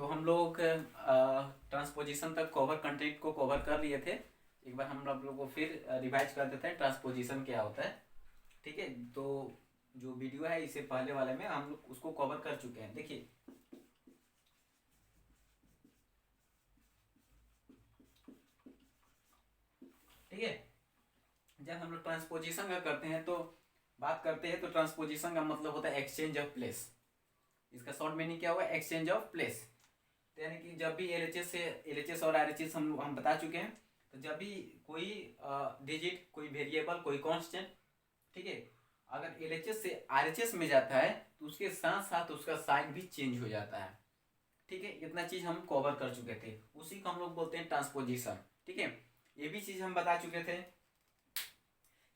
तो हम लोग ट्रांसपोजिशन तक कवर कंटेंट को कवर कर लिए थे। एक बार हम लोग को फिर रिवाइज कर देते हैं ट्रांसपोजिशन क्या होता है। ठीक है, तो जो वीडियो है इससे पहले वाले में हम लोग उसको कवर कर चुके हैं। देखिए ठीक है, जब हम लोग ट्रांसपोजिशन का करते हैं तो बात करते हैं तो ट्रांसपोजिशन का मतलब होता है एक्सचेंज ऑफ प्लेस। इसका शॉर्ट मीनिंग क्या हुआ? Exchange of place. तो यानी कि जब भी एलएचएस से एलएचएस और आरएचएस हम बता चुके हैं, तो जब भी कोई डिजिट, कोई वेरिएबल, कोई कांस्टेंट, ठीक है, अगर एलएचएस से आरएचएस में जाता है तो उसके साथ साथ उसका साइन भी चेंज हो जाता है। ठीक है, इतना चीज हम कवर कर चुके थे, उसी को हम लोग बोलते हैं ट्रांसपोजिशन। ठीक है, ये भी चीज हम बता चुके थे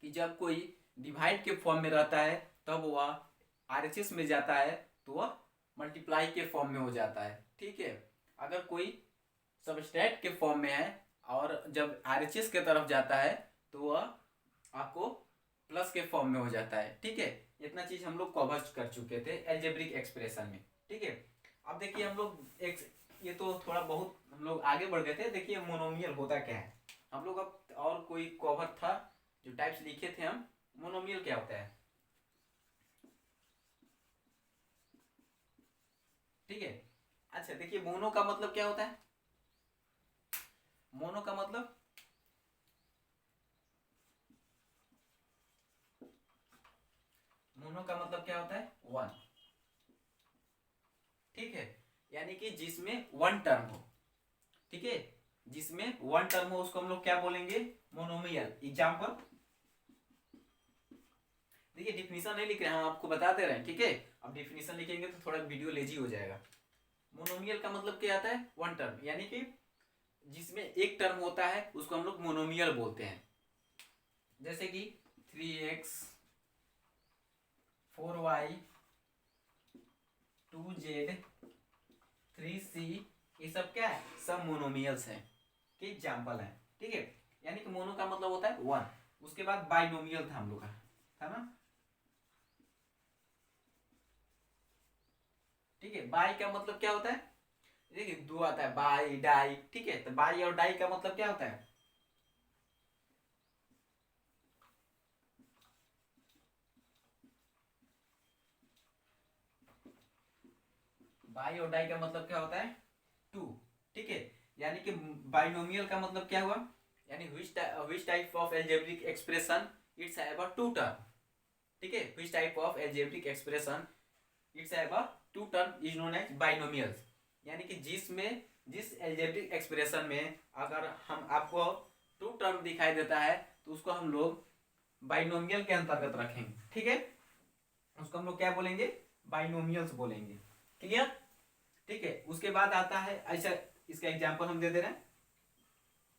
कि जब कोई डिवाइड के फॉर्म में रहता है तब वह आरएचएस में जाता है तो वह मल्टीप्लाई के फॉर्म में हो जाता है। ठीक है, अगर कोई सबस्ट्रैक्ट के फॉर्म में है और जब आरएचएस के तरफ जाता है तो वह आपको प्लस के फॉर्म में हो जाता है। ठीक है, इतना चीज हम लोग कवर कर चुके थे एल्जेब्रिक एक्सप्रेशन में। ठीक है, अब देखिए हम लोग एक, ये तो थोड़ा बहुत हम लोग आगे बढ़ गए थे। देखिए मोनोमियल होता क्या है हम लोग, अब और कोई कवर था जो टाइप्स लिखे थे हम। मोनोमियल क्या होता है? ठीक है, अच्छा देखिए मोनो का मतलब क्या होता है? मोनो का मतलब, मोनो का मतलब क्या होता है? वन। ठीक है, यानी कि जिसमें वन टर्म हो। ठीक है, जिसमें वन टर्म हो उसको हम लोग क्या बोलेंगे? मोनोमियल। एग्जाम्पल देखिए, डिफिनीशन नहीं लिख रहे हैं, हम आपको बता दे रहे हैं। ठीक है, अब डिफिनीशन लिखेंगे तो थोड़ा वीडियो लेजी हो जाएगा। मोनोमियल का मतलब क्या आता है? वन टर्म, यानी कि जिसमें एक टर्म होता है उसको हम लोग मोनोमियल बोलते हैं। जैसे कि 3x 4y 2z 3c, ये सब क्या है? सब मोनोमियल्स हैं के एग्जाम्पल हैं। ठीक है, यानी कि मोनो का मतलब होता है वन। उसके बाद बाइनोमियल था हम लोग का, था ना? ठीक है, बाई का मतलब क्या होता है? देखिए दो आता है, बाई डाई। ठीक है, तो बाई और डाई का मतलब क्या होता है? बाई और डाई का मतलब क्या होता है? टू। ठीक है, यानी कि बाइनोमियल का मतलब क्या हुआ? यानी which type of algebraic expression it's have a two term। ठीक है, which type of algebraic expression it's have a two term is known as binomials। यानी कि जिसमें, जिस algebraic expression में अगर हम आपको टू टर्म दिखाई देता है तो उसको हम लोग बाइनोमियल के अंतर्गत रखेंगे। ठीक है, उसको हम लोग क्या बोलेंगे? बाइनोमियल्स बोलेंगे। क्लियर? ठीक है, उसके बाद आता है ऐसा, इसका एग्जांपल हम दे दे रहे हैं।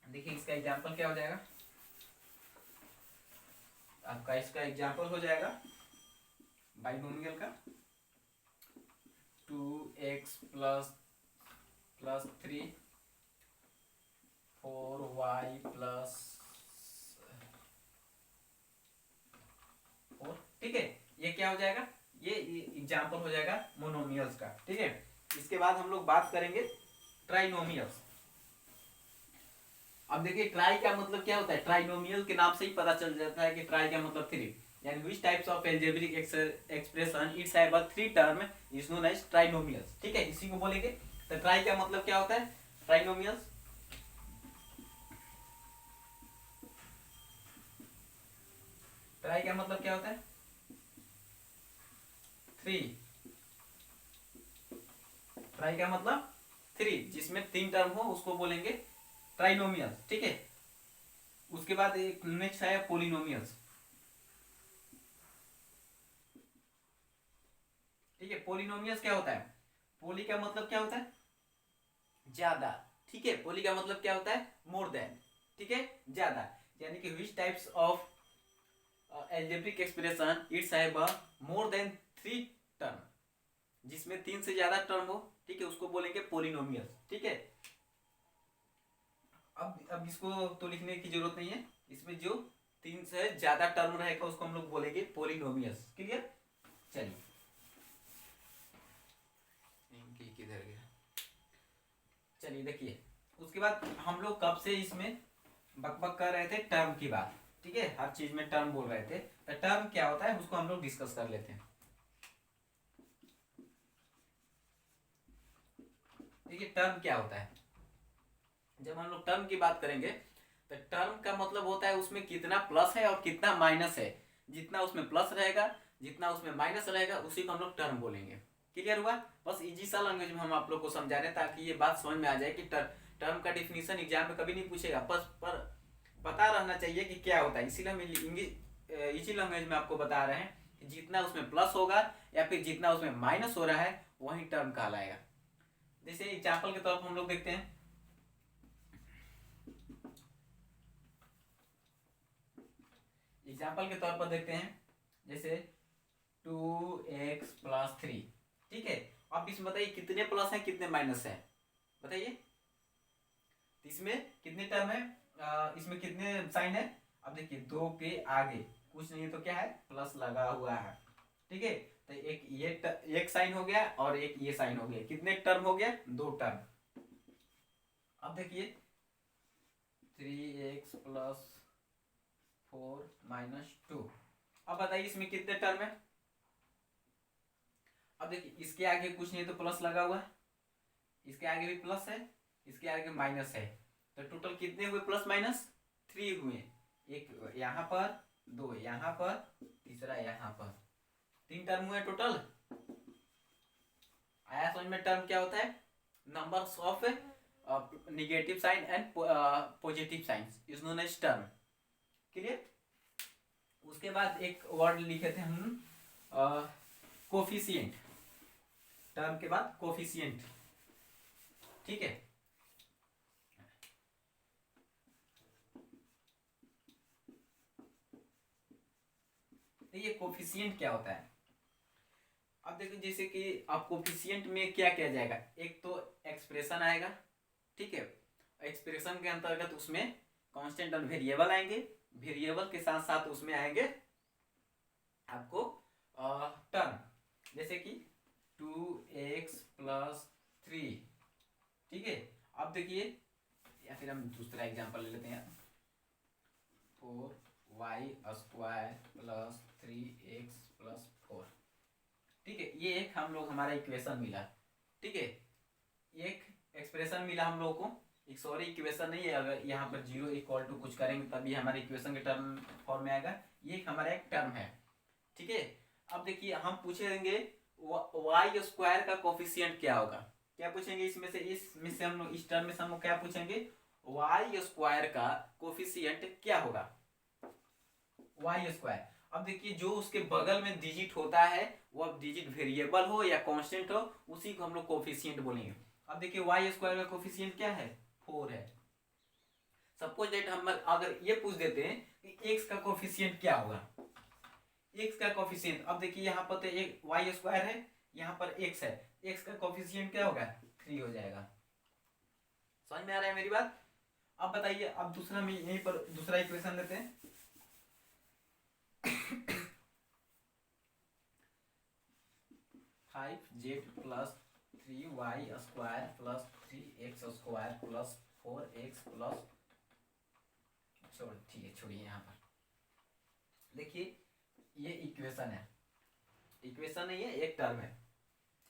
देखिए इसका एग्जांपल क्या हो जाएगा आपका? इसका एग्जांपल हो जाएगा बाइनोमियल का 2x plus plus 3 4y plus 4। ठीक है, ये क्या हो जाएगा? ये एग्जांपल हो जाएगा मोनोमियल्स का। ठीक है, इसके बाद हम लोग बात करेंगे ट्राइनोमियल्स। अब देखिए ट्राई का मतलब क्या होता है? ट्राइनोमियल के नाम से ही पता चल जाता है कि ट्राई का मतलब थ्री। यानी which types of algebraic expression it's have a three term is known as trinomials। ठीक है, इसी को बोलेंगे। तो ट्राई का मतलब क्या होता है? ट्राइनोमियल्स। ट्राई का मतलब क्या होता है? थ्री। ट्राई का मतलब थ्री, जिसमें तीन टर्म हो उसको बोलेंगे ट्राइनोमियल्स। ठीक है, उसके बाद एक नेक्स्ट है पोलिनोमियल्स। ठीक है, पोलिनोमियल्स क्या होता है? पोली का मतलब क्या होता है? ज्यादा। ठीक है, पोली का मतलब क्या होता है? More than. ठीक है, ज्यादा। यानी कि which types of algebraic expression it's have a more than three term, जिसमें तीन से ज्यादा टर्म हो। ठीक है, उसको बोलेंगे पोलिनोमियल्स। ठीक है, अब इसको तो लिखने की जरूरत नहीं है। इसमें जो तीन से ज्यादा टर्म रहेगा उसको हम लोग बोलेंगे पोलिनोमियल्स। क्लियर? चलिए, किधर गया? चलिए देखिए, उसके बाद हम लोग कब से इसमें बकबक कर रहे थे टर्म की बात, ठीक है, हर चीज में टर्म बोल रहे थे, तो टर्म क्या होता है उसको हम लोग डिस्कस कर लेते हैं। देखिए टर्म क्या होता है, जब हम लोग टर्म की बात करेंगे तो टर्म का मतलब होता है उसमें कितना प्लस है और कितना माइनस है, जितना उसमें प्लस रहेगा जितना उसमें माइनस रहेगा उसी को हम लोग टर्म बोलेंगे। क्लियर हुआ? बस इजी सा लैंग्वेज में हम आप लोग को समझा रहे हैं ताकि ये बात समझ में आ जाए कि टर्म का डिफिनीशन एग्जाम में कभी नहीं पूछेगा, बस पर पता रहना चाहिए कि क्या होता है, इसीलिए हम इंग्लिश इसी लैंग्वेज में आपको बता रहे हैं कि जितना उसमें प्लस होगा या फिर जितना उसमें माइनस हो रहा है वही टर्म कहलाएगा। जैसे एग्जाम्पल के तौर पर हम लोग देखते हैं, एग्जाम्पल के तौर पर देखते हैं जैसे 2x+3, ठीक है। अब इसमें बताइए कितने प्लस है कितने माइनस है, बताइए इसमें कितने टर्म है, इसमें कितने साइन है। अब देखिए दो के आगे कुछ नहीं है तो क्या है, प्लस लगा हुआ है, ठीक है। तो एक साइन हो गया और एक ये साइन हो गया, कितने टर्म हो गया, दो टर्म। अब देखिए 3x+4 - 2, अब बताइए इसमें कितने टर्म है। अब देखिए इसके आगे कुछ नहीं तो प्लस लगा हुआ है, इसके आगे भी प्लस है, इसके आगे माइनस है, तो टोटल कितने हुए प्लस माइनस, 3 हुए, एक यहाँ पर, दो यहाँ पर, तीसरा यहाँ पर, 3 टर्म हुए टोटल। आया समझ में टर्म क्या होता है, numbers of negative sign and positive signs is known as term. Clear? उसके बाद एक वर्ड लिखे थे हम कोफिशिएंट, टर्म के बाद कोफिशिएंट, ठीक है। तो ये कोफिशिएंट क्या होता है, अब देखो जैसे कि आप कोफिशिएंट में क्या किया जाएगा, एक तो एक्सप्रेशन आएगा, ठीक है, एक्सप्रेशन के अंतर्गत उसमें कांस्टेंट और वेरिएबल आएंगे, वेरिएबल के साथ साथ उसमें आएंगे आपको टर्म, जैसे कि 2x+3, ठीक है। अब देखिए या फिर हम दूसरा एग्जांपल ले लेते हैं, 4y² + 3x+4, ठीक है। ये एक हम लोग हमारा इक्वेशन मिला, ठीक है, एक एक्सप्रेशन मिला हम लोग को, एक सॉरी इक्वेशन नहीं है, अगर यहाँ पर 0 = कुछ करेंगे तभी हमारे इक्वेशन के टर्म फॉर्म में आएगा, ये हमारा एक टर्म है, ठीक है। अब देखिए हम पूछेंगे y² का कोफिशिएंट क्या होगा, क्या पूछेंगे इसमें से हम लोग इस टर्म में से हम लोग क्या पूछेंगे, y² का कोफिशिएंट क्या होगा, y²। अब देखिए जो उसके बगल में डिजिट होता है वो अब डिजिट वेरिएबल हो या कांस्टेंट हो उसी को हम लोग कोफिशिएंट बोलेंगे। अब देखिए y² का कोफिशिएंट क्या है, 4 है। सपोज दैट हम अगर ये पूछ देते हैं कि x का कोफिशिएंट क्या होगा, x का कोफिशिएंट, अब देखिए यहाँ पर तो एक y² है, यहाँ पर x है, x का कोफिशिएंट क्या होगा, 3 हो जाएगा। समझ में आ रहा है मेरी बात? अब बताइए, अब दूसरा में यहीं पर दूसरा इक्वेशन लेते हैं, 5z + 3y² + 3x² + 4x छोड़िए यहाँ पर, देखिए ये इक्वेशन है, इक्वेशन नहीं है, एक टर्म है,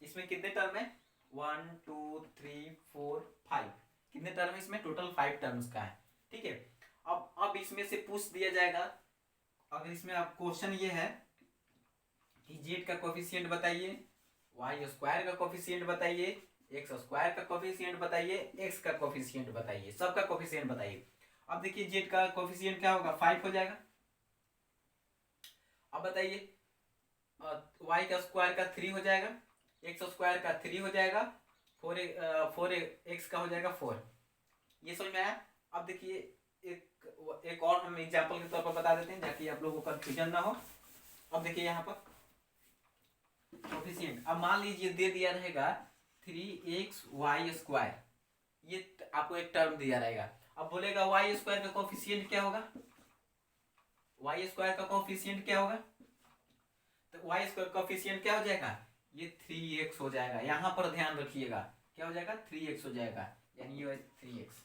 इसमें कितने टर्म है, 1 2 3 4 5, कितने टर्म है इसमें, टोटल 5 टर्म्स का है, ठीक है। अब इसमें से पूछ दिया जाएगा, अगर इसमें आप क्वेश्चन ये है कि z का कोफिशिएंट बताइए, y² का कोफिशिएंट बताइए, x² का कोफिशिएंट बताइए, x का कोफिशिएंट बताइए, सबका कोफिशिएंट बताइए। अब देखिए z का कोफिशिएंट क्या होगा, 5 हो जाएगा। अब बताइए y² का 3 हो जाएगा, x² का 3 हो जाएगा, 4x का हो जाएगा 4, ये समझ में आया। अब देखिए एक और हम एग्जांपल के तौर पर बता देते हैं ताकि आप लोगों को कंफ्यूजन ना हो। अब देखिए यहाँ पर कोफिशिएंट, अब मान लीजिए दे दिया रहेगा 3xy², ये आपको एक टर्म दिया रहेगा, अब बोलेगा y² का कोफिशिएंट क्या होगा, y² का कोफिशिएंट क्या होगा, तो y² कोफिशिएंट क्या हो जाएगा, ये 3x हो जाएगा, यहाँ पर ध्यान रखिएगा क्या हो जाएगा, 3x हो जाएगा, यानी ये 3x।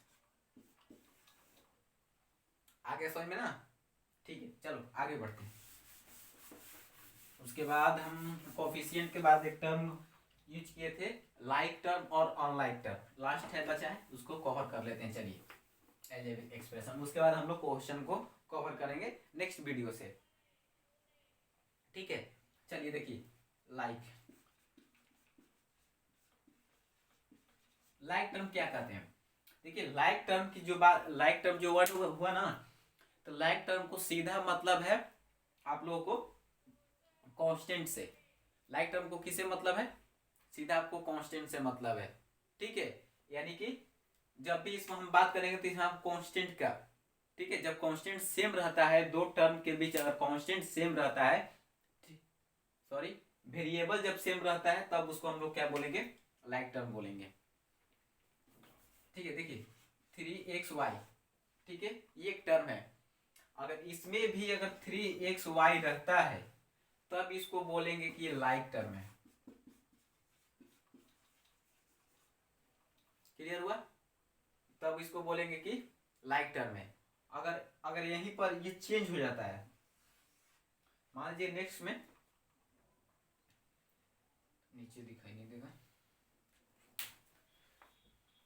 आगे समझ में ना? ठीक है, चलो आगे बढ़ते हैं। उसके बाद हम कोफिशिएंट के बाद एक टर्म यूज किए थे, लाइक टर्म और अनलाइक टर्म। लास्ट है बचा है, उसको कवर कर लेते हैं। चलिए, एल्जेब्रिक एक्सप्रेशन, उसके बाद हम लोग क्वेश्चन को कवर करेंगे नेक्स्ट वीडियो से। ठीक है, चलिए देखिए, लाइक टर्म क्या कहते हैं। देखिए, लाइक टर्म की जो बात, लाइक टर्म जो वर्ड हुआ ना, तो लाइक टर्म को सीधा मतलब है आप लोगों को कांस्टेंट से। लाइक टर्म को किसे मतलब है? सीधा आपको कांस्टेंट से मतलब है। ठीक है, यानी कि जब भी इसमें हम बात करेंगे तो इसमें हम कांस्टेंट का, ठीक है, जब कांस्टेंट सेम रहता है, दो टर्म के बीच अगर कांस्टेंट सेम रहता है, सॉरी, वेरिएबल जब सेम रहता है, तब उसको हम लोग क्या बोलेंगे? लाइक टर्म बोलेंगे। ठीक है, देखिए 3xy, ठीक है, ये एक टर्म है। अगर इसमें भी अगर 3xy रहता है, तब इसको बोलेंगे कि ये लाइक टर्म है। क्लियर हुआ? तब इसको बोलेंगे कि लाइक टर्म है। अगर अगर यहीं पर ये चेंज हो जाता है, मान लीजिए नेक्स्ट में, नीचे दिखाई नहीं देगा,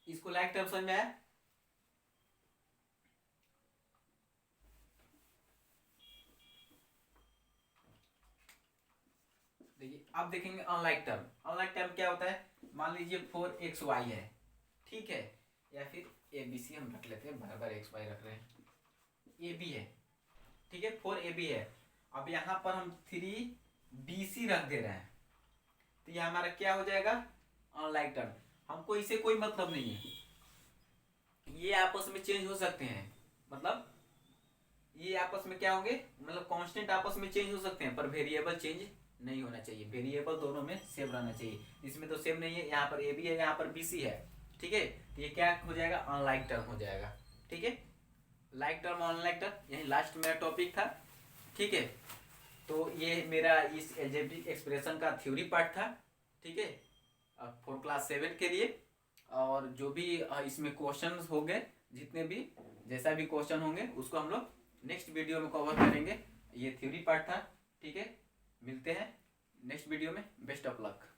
इसको लाइक टर्म समझ में आया? देखिए, अब देखेंगे अनलाइक टर्म। अनलाइक टर्म क्या होता है? मान लीजिए 4xy है, ठीक है, या फिर ABC हम रख लेते हैं, बार बार xy रख रहे हैं, AB है, ठीक है, 4AB है। अब यहाँ पर हम 3BC रख दे रहे हैं, तो ये हमारा क्या हो जाएगा? Unlike term. हमको इसे कोई मतलब नहीं है, ये आपस में चेंज हो सकते हैं, मतलब ये आपस में क्या होंगे, मतलब कांस्टेंट आपस में चेंज हो सकते हैं, पर वेरिएबल चेंज नहीं होना चाहिए। वेरिएबल दोनों में सेम रहना चाहिए। इसमें तो सेम नहीं है, यहाँ पर AB है, यहाँ पर BC है, ठीक है, तो ये क्या हो जाएगा? अनलाइक टर्म हो जाएगा। ठीक है, लाइक टर्म अनलाइक टर्म, यही लास्ट मेरा टॉपिक था। ठीक है, तो ये मेरा इस एल्जेब्रिक एक्सप्रेशन का थ्योरी पार्ट था। ठीक है, फॉर क्लास 7 के लिए। और जो भी इसमें क्वेश्चन होंगे, जितने भी जैसा भी क्वेश्चन होंगे, उसको हम लोग नेक्स्ट वीडियो में कवर करेंगे। ये थ्योरी पार्ट था। ठीक है, मिलते हैं नेक्स्ट वीडियो में। Best of luck.